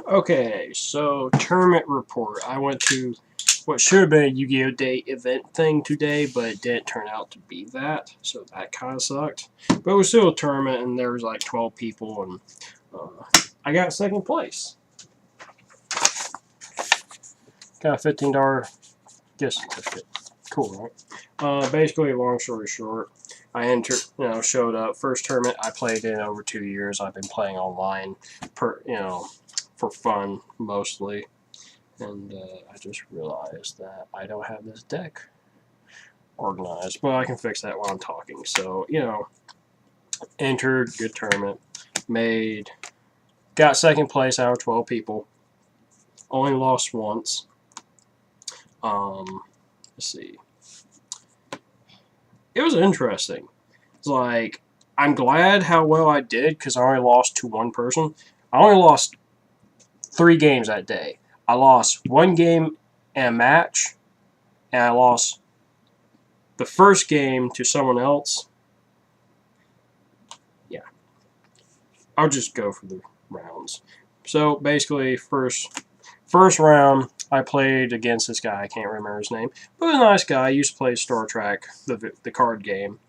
Okay, so tournament report. I went to what should have been a Yu-Gi-Oh! Day event thing today, but it didn't turn out to be that, so that kind of sucked. But it was still a tournament, and there was like 12 people, and I got second place. Got a $15 gift certificate. Cool, right? Basically, long story short, I showed up. First tournament I played in over 2 years. I've been playing online, for fun mostly. And I just realized that I don't have this deck organized, but I can fix that while I'm talking. So, entered, good tournament, got second place out of 12 people, only lost once. Let's see. It was interesting. It's like, I'm glad how well I did because I only lost to one person. I only lost 3 games that day. I lost 1 game in a match, and I lost the first game to someone else. Yeah. I'll just go for the rounds. So basically, first round, I played against this guy. I can't remember his name, but a nice guy. He used to play Star Trek, the card game.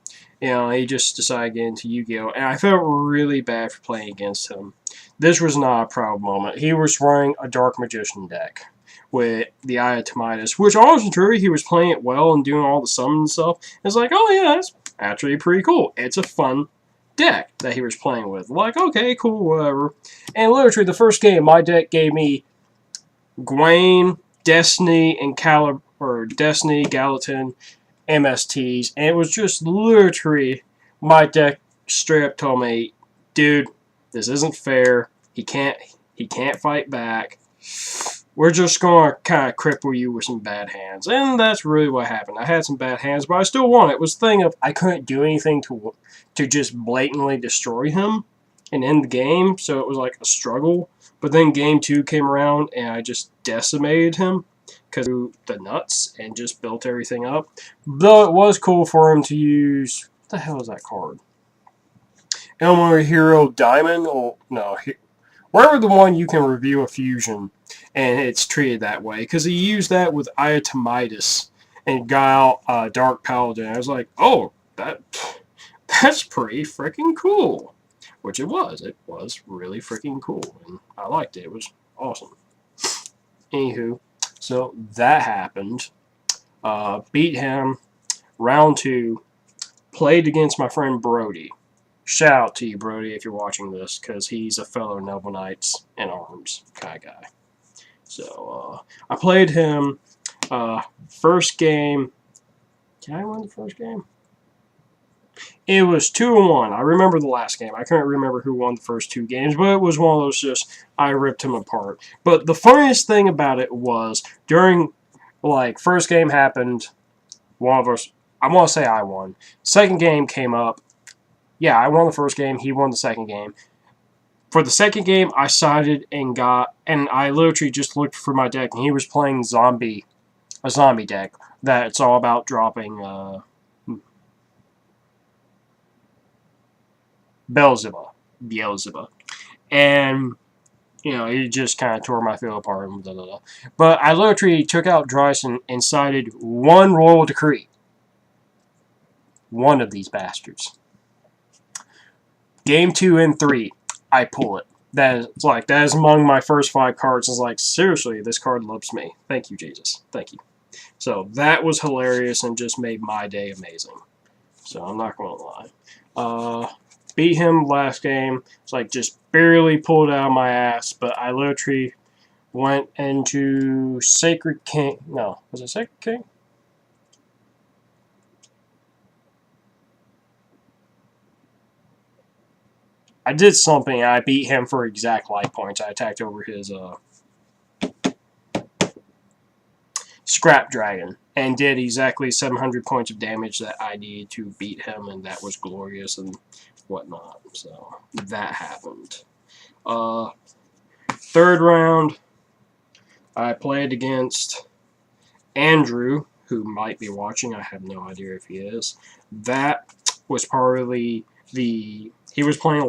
He just decided to get into Yu-Gi-Oh! And I felt really bad for playing against him. This was not a proud moment. He was running a Dark Magician deck with the Eye of Tamidas, which honestly true, he was playing it well and doing all the summons and stuff. It's like, oh yeah, that's actually pretty cool. It's a fun deck that he was playing with. Like, okay, cool, whatever. And literally, the first game, my deck gave me Gwaine, Destiny, and Destiny, Gallatin, MSTs, and it was just literally my deck straight up told me, dude, this isn't fair. He can't fight back. We're just gonna kind of cripple you with some bad hands, and that's really what happened. I had some bad hands, but I still won. It was the thing of I couldn't do anything to just blatantly destroy him and end the game, so it was like a struggle. But then game 2 came around, and I just decimated him because the nuts and just built everything up. Though it was cool for him to use, what the hell is that card? Elmer Hero Diamond? Or no, wherever the one you can review a fusion and it's treated that way, because he used that with Eye of Tamidas and got out Dark Paladin. I was like, oh, that's pretty freaking cool. Which it was. It was really freaking cool, and I liked it. It was awesome. Anywho, so that happened. Beat him. Round 2. Played against my friend Brody. Shout out to you, Brody, if you're watching this, because he's a fellow Noble Knights in Arms kind of guy. So, I played him. First game. Did I win the first game? It was 2-1. I remember the last game. I couldn't remember who won the first 2 games, but it was one of those just, I ripped him apart. But the funniest thing about it was, during, first game happened, one of us, I want to say I won. Second game came up. Yeah, I won the first game. He won the second game. For the second game, I sided and I literally just looked for my deck, and he was playing a zombie deck that's all about dropping, Beelzebub. And, he just kind of tore my field apart. And blah, blah, blah. But I literally took out Dryson and sided one Royal Decree. One of these bastards. Game 2 and 3, I pull it. That is among my first 5 cards. It's like, seriously, this card loves me. Thank you, Jesus. Thank you. So that was hilarious and just made my day amazing. So I'm not going to lie. Beat him last game. It's like just barely pulled out of my ass, but I literally went into Sacred King. No, was it Sacred King? I did something, and I beat him for exact life points. I attacked over his Scrap Dragon and did exactly 700 points of damage that I needed to beat him, and that was glorious and whatnot. So that happened. Third round, I played against Andrew, who might be watching. I have no idea if he is. That was probably he was playing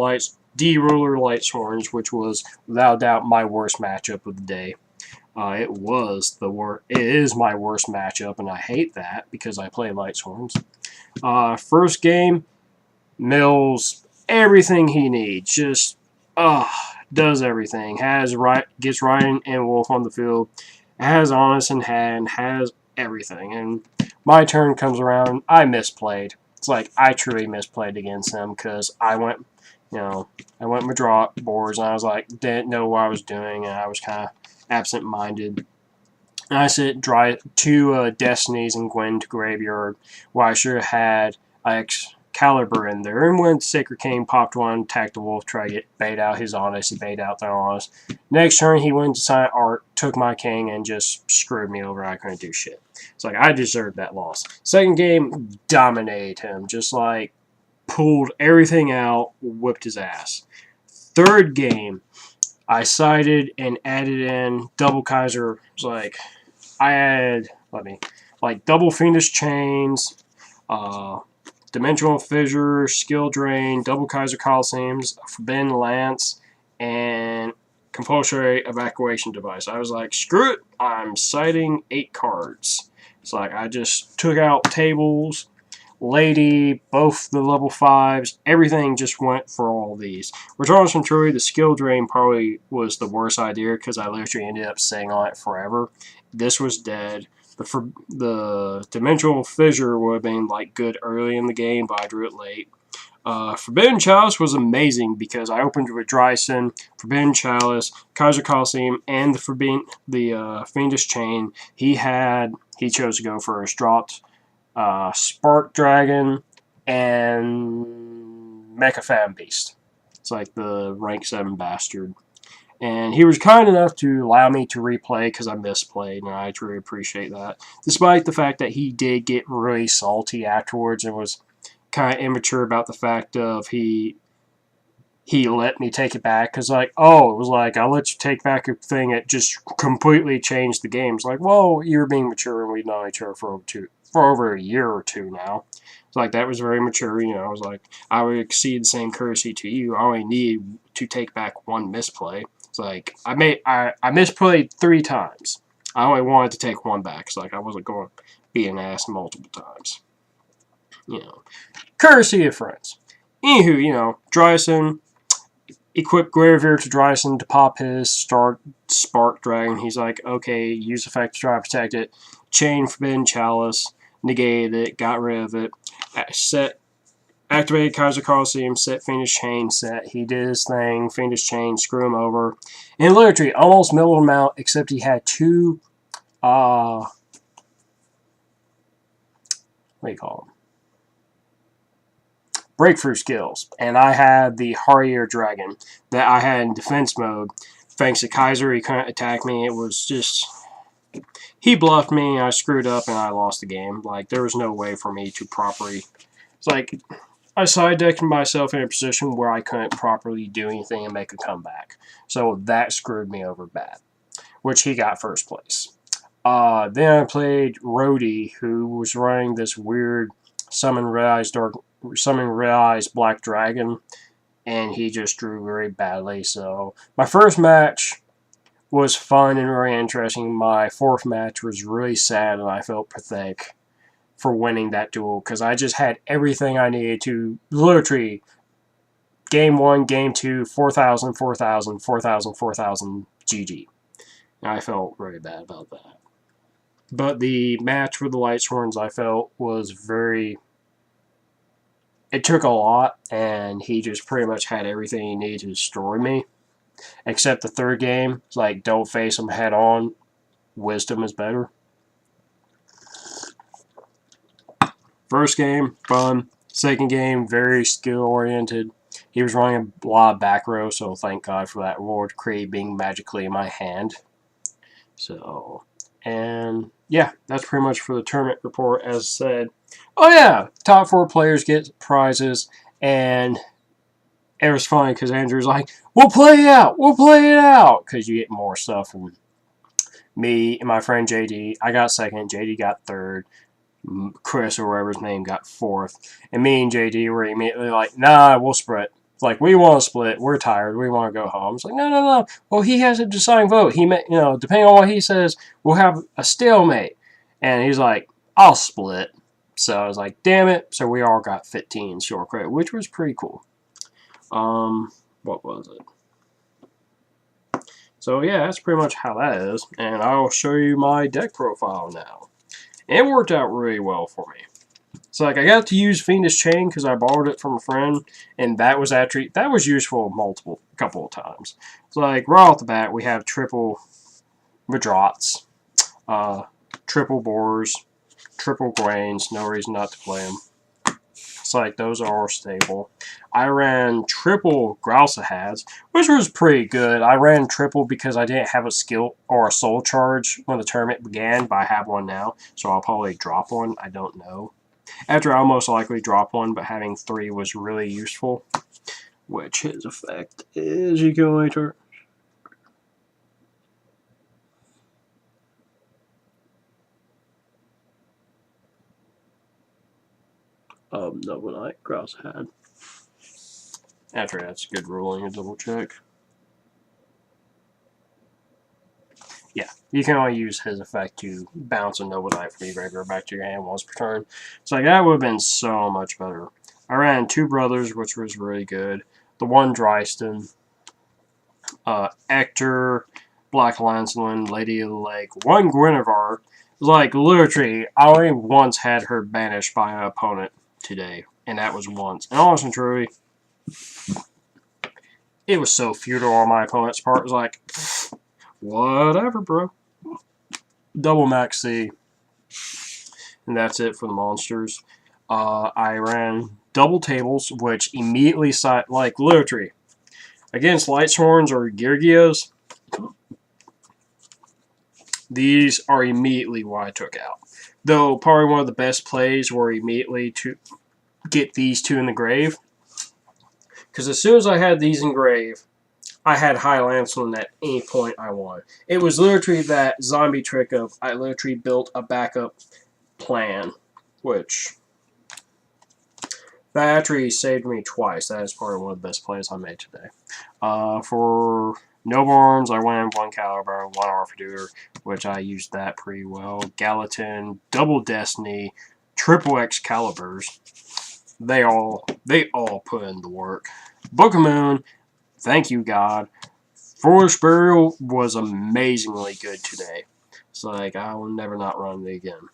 D-Ruler Lightsworns, which was without doubt my worst matchup of the day. It is my worst matchup, and I hate that because I play Lightsworns. First game, Mills, everything he needs, just does everything. Gets Ryan and Wolf on the field, has Honest in hand, has everything. And my turn comes around, I misplayed. It's like I truly misplayed against him because I went my draw boards and I was like, didn't know what I was doing, and I was kind of absent-minded. And I sent two Destinies and Gwen to Graveyard, where I should have had Excalibur in there. And when Sacred King popped one, attacked the Wolf, tried to bait out his Honest, he bait out their Honest. Next turn, he went to Silent Art, took my King, and just screwed me over. I couldn't do shit. It's like, I deserved that loss. Second game, dominated him. Just like, pulled everything out, whipped his ass. Third game, I sided and added in double Kaiser. It was like, I added, double Fiendish Chains, Dimensional Fissure, Skill Drain, double Kaiser Coliseums, Forbidden Lance, and Compulsory Evacuation Device. I was like, screw it, I'm siding 8 cards. It's like, I just took out tables, Lady, both the level 5s, everything just went for all these. Regardless from Truly, the skill drain probably was the worst idea because I literally ended up sitting on it forever. This was dead. The Dimensional Fissure would have been like good early in the game, but I drew it late. Forbidden Chalice was amazing because I opened with Dryson, Forbidden Chalice, Kaiser Coliseum, and the Fiendish Chain. He chose to go first. Dropped Spark Dragon, and Mecha Fan Beast. It's like the rank 7 bastard. And he was kind enough to allow me to replay because I misplayed, and I truly appreciate that. Despite the fact that he did get really salty afterwards and was kind of immature about the fact of he let me take it back because it was like, I'll let you take back a thing that just completely changed the game. It's like, well, you're being mature and we've known each other for over a year or two now. It's like, that was very mature, I was like, I would exceed the same courtesy to you. I only need to take back one misplay. It's like, I misplayed 3 times. I only wanted to take 1 back. It's like, I wasn't going to be an ass multiple times. Courtesy of friends. Anywho, Dryson, equip Graveyard to Dryson to pop his Spark Dragon. He's like, okay, use effect to try to protect it. Chain Forbidden Chalice, negated it, got rid of it. Activated Kaiser Coliseum, set Fiendish Chain, set. He did his thing, Fiendish Chain, screw him over. And literally, almost milled him out, except he had 2, what do you call them? Breakthrough skills, and I had the Harrier Dragon that I had in defense mode. Thanks to Kaiser, he couldn't attack me. It was just, he bluffed me, I screwed up, and I lost the game. Like, there was no way for me to properly, it's like, I side decked myself in a position where I couldn't properly do anything and make a comeback. So that screwed me over bad, which he got first place. Then I played Rhodey, who was running this weird Summon Realized Black Dragon, and he just drew very badly. So my first match was fun and very interesting. My 4th match was really sad, and I felt pathetic for winning that duel because I just had everything I needed to literally game 1, game 2, 4,000, 4,000, 4,000, 4,000, GG. And I felt really bad about that. But the match with the Lightsworns, I felt, was very... It took a lot, and he just pretty much had everything he needed to destroy me. Except the 3rd game, it's like, don't face him head on. Wisdom is better. First game, fun. Second game, very skill-oriented. He was running a lot of back row, so thank God for that reward crate being magically in my hand. So, and yeah, that's pretty much for the tournament report, as said. Oh yeah, top 4 players get prizes, and it was funny because Andrew's like, we'll play it out, because you get more stuff. And me and my friend JD, I got 2nd, JD got 3rd, Chris or whatever his name got 4th, and me and JD were immediately like, nah, we'll split. It's like, we want to split. We're tired. We want to go home. It's like, no, no, no. Well, he has a deciding vote. He may, depending on what he says, we'll have a stalemate. And he's like, I'll split. So I was like, damn it. So we all got 15 short credit, which was pretty cool. What was it? So yeah, that's pretty much how that is. And I'll show you my deck profile now. It worked out really well for me. So like I got to use Fiendish Chain because I borrowed it from a friend, and that was useful couple of times. So like right off the bat, we have triple Vadrots, triple Boars, triple Grains. No reason not to play them. It's like those are stable. I ran triple Grousehads, which was pretty good. I ran triple because I didn't have a skill or a soul charge when the tournament began, but I have one now, so I'll probably drop one. I don't know. After I'll most likely drop one, but having 3 was really useful. Which his effect is you go later. Noble Knight, Grousehead. After that's a good ruling, a double check. Yeah, you can only use his effect to bounce a Noble Knight from your graveyard back to your hand once per turn. So like, that would have been so much better. I ran 2 Brothers, which was really good. The 1 Dryston, Ector, Black Lancelin, Lady of the Lake, 1 Guinevere. Like, literally, I only once had her banished by an opponent today, and that was once. And honestly and truly, it was so futile on my opponent's part. It was like, whatever, bro. Double Max C. And that's it for the monsters. I ran double tables, which immediately, like, literally, against Lightsworns or Girgias, these are immediately what I took out. Though, probably one of the best plays were immediately to get these 2 in the grave. Because as soon as I had these in grave, I had High Lancelin at any point I wanted. It was literally that zombie trick of I literally built a backup plan, which that actually saved me twice. That is probably one of the best plays I made today. For Noble Arms, I went 1 Caliber, 1 Arthur, which I used that pretty well. Gallatin, Double Destiny, triple Excaliburs. They all put in the work. Book of Moon, thank you God. Foolish Burial was amazingly good today. It's like I will never not run it again.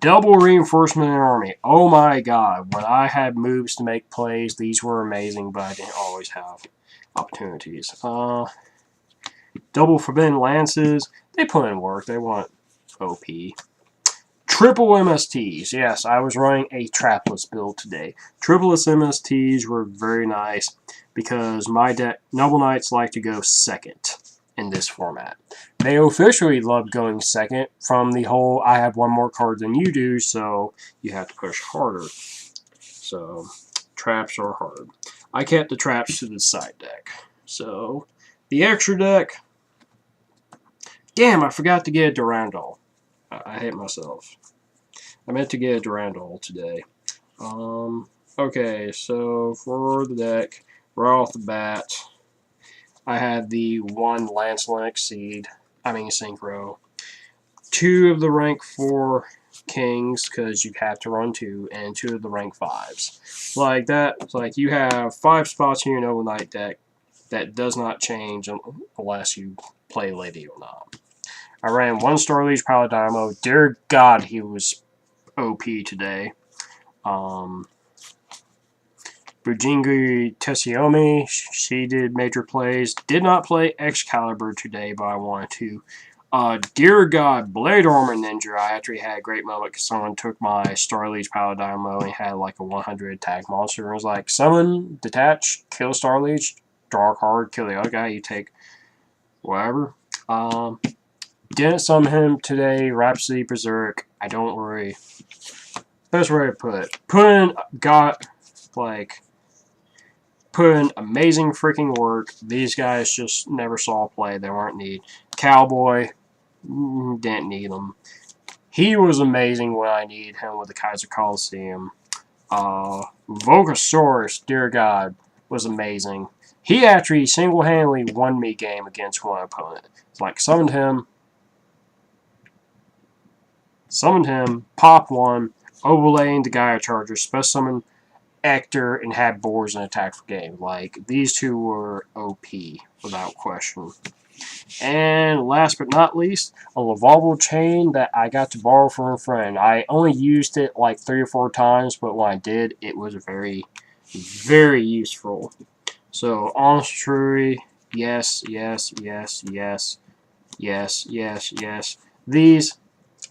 Double Reinforcement in Army. Oh my God. When I had moves to make plays, these were amazing, but I didn't always have opportunities. Double Forbidden Lances. They put in work. They want OP. Triple MSTs. Yes, I was running a trapless build today. Tripless MSTs were very nice because my deck, Noble Knights like to go second in this format. They officially love going second from the whole I have 1 more card than you do, so you have to push harder. So, traps are hard. I kept the traps to the side deck. So, the extra deck. Damn, I forgot to get a Durandal. I hate myself. I meant to get a Durandal today. Okay, so for the deck, right off the bat, I had the 1 Lancelin Exceed, Synchro. 2 of the rank 4 Kings, because you have to run 2, and 2 of the rank 5s. Like that, it's like you have 5 spots in your Noble Knight deck that does not change unless you play Lady or not. I ran 1 Starliege Paladino. Dear God, he was OP today. Bujingi Tessiomi, she did major plays. Did not play Excalibur today, but I wanted to. Dear God, Blade Armor Ninja, I actually had a great moment because someone took my Starliege Paladino and had like a 100 attack monster. And it was like, summon, detach, kill Starliege, draw a card, kill the other guy, you take whatever. Didn't summon him today, Rhapsody Berserk, I don't worry. Best way to put it. Put in amazing freaking work. These guys just never saw play. They weren't need. Cowboy, didn't need him. He was amazing when I needed him with the Kaiser Coliseum. Vogosaurus, dear God. was amazing. He actually single-handedly won me a game against one opponent. It's like summoned him, pop one, overlaying the Gaia Charger, special summon Ector, and had boards and attack for game. Like, these two were OP, without question. And last but not least, a Lavalval chain that I got to borrow from a friend. I only used it like 3 or 4 times, but when I did, it was very, very useful. So, Honest Truly, yes, yes, yes, yes, yes, yes, yes. These,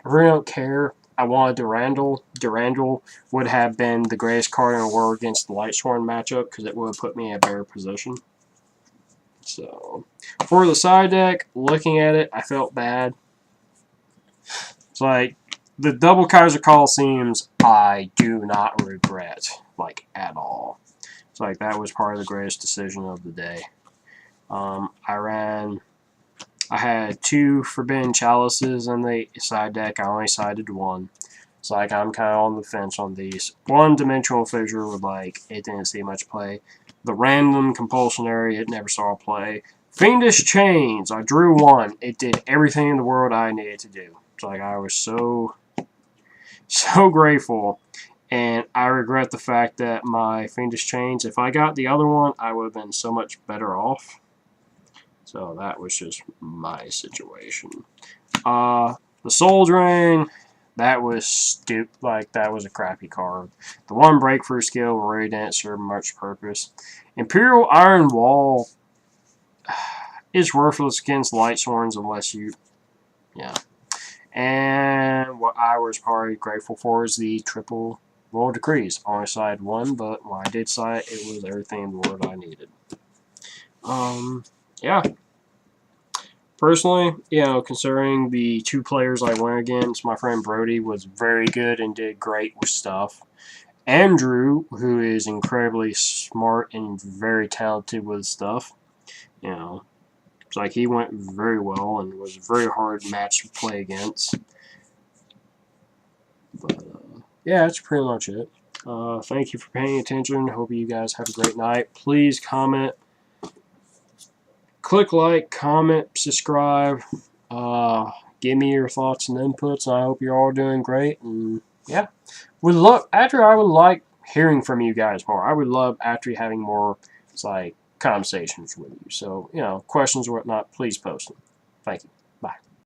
I really don't care. I wanted Durandal. Durandal would have been the greatest card in the world against the Lightsworn matchup because it would have put me in a better position. So, for the side deck, looking at it, I felt bad. It's like, the double Kaiser Coliseums, I do not regret, like, at all. It's like, that was probably the greatest decision of the day. I had 2 Forbidden Chalices in the side deck. I only sided 1. It's like, I'm kind of on the fence on these. 1 Dimensional Fissure would, like, it didn't see much play. The Random Compulsionary, it never saw play. Fiendish Chains, I drew 1. It did everything in the world I needed to do. It's like, I was so grateful. And I regret the fact that my Fiendish Chains, if I got the other one, I would have been so much better off. So that was just my situation. The Soul Drain, that was stupid. Like, that was a crappy card. The 1 Breakthrough skill really didn't serve much purpose. Imperial Iron Wall is worthless against Lightsworns unless you, yeah. And what I was probably grateful for is the triple Royal Decrees. I only sided 1, but when I did side it was everything in the world I needed. Yeah. Personally, you know, considering the 2 players I went against, my friend Brody was very good and did great with stuff. Andrew, who is incredibly smart and very talented with stuff, you know, it's like he went very well and was a very hard match to play against. But, yeah, that's pretty much it. Thank you for paying attention. Hope you guys have a great night. Please comment. Click like, comment, subscribe. Give me your thoughts and inputs. And I hope you're all doing great. And yeah, I would like hearing from you guys more. I would love actually having more, it's like, conversations with you. So, you know, questions or whatnot, please post them. Thank you.